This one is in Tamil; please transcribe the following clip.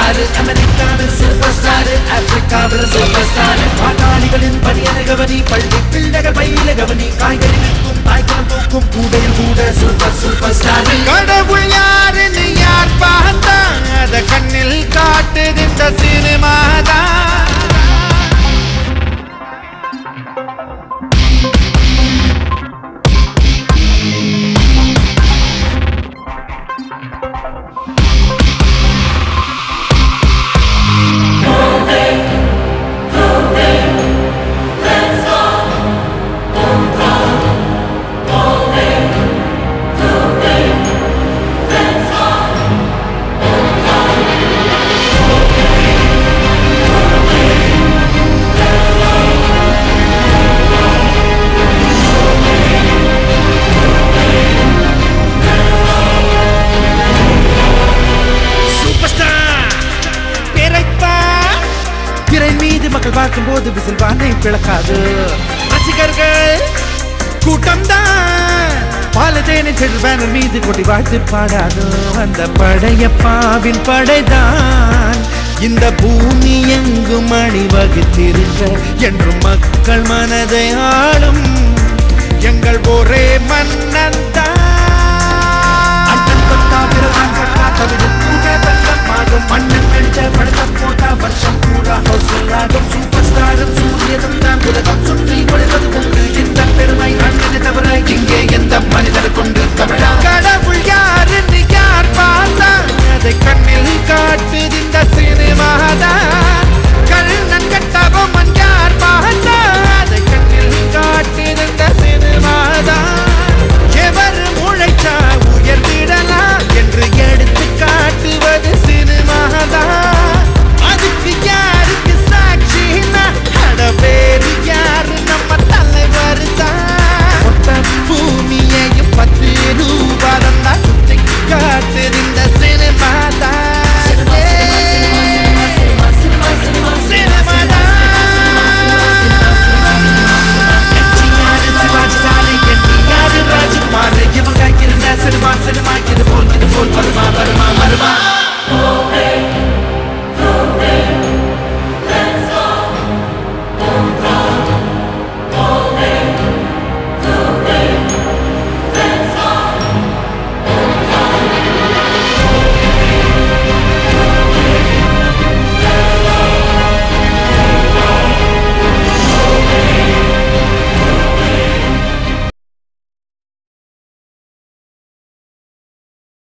ஸ்டார், அமெரிக்காவில் சூப்பர் ஸ்டார், ஆப்பிரிக்காவில் சூப்பர் ஸ்டார். பாட்டாளிகளின் பணியன கவனி, பள்ளி பிள்ளைகள் பயில கவனி, காய்கறி விற்கும் தாய்க்குளம் தூக்கும் கூடையில் கூட சூப்பர் சூப்பர் ஸ்டார். கடவுள் யாருன்னு யார் பார்த்தா அத கண்ணில் காட்டுது இந்த சினிமாதான். மக்கள் பார்க்கும் போது விசில் பானை பிளக்காது. ரசிகர்கள் கூட்டம் தான் பாலதேனை சென்று பேனர் மீது கொட்டி வாழ்த்து பாடாது. அந்த படையப்பாவின் படைதான் இந்த பூமி எங்கும் அணிவகுத்திருக்க என்றும் மக்கள் மனதை ஆளும் எங்கள் ஒரே மன்னன் தான்.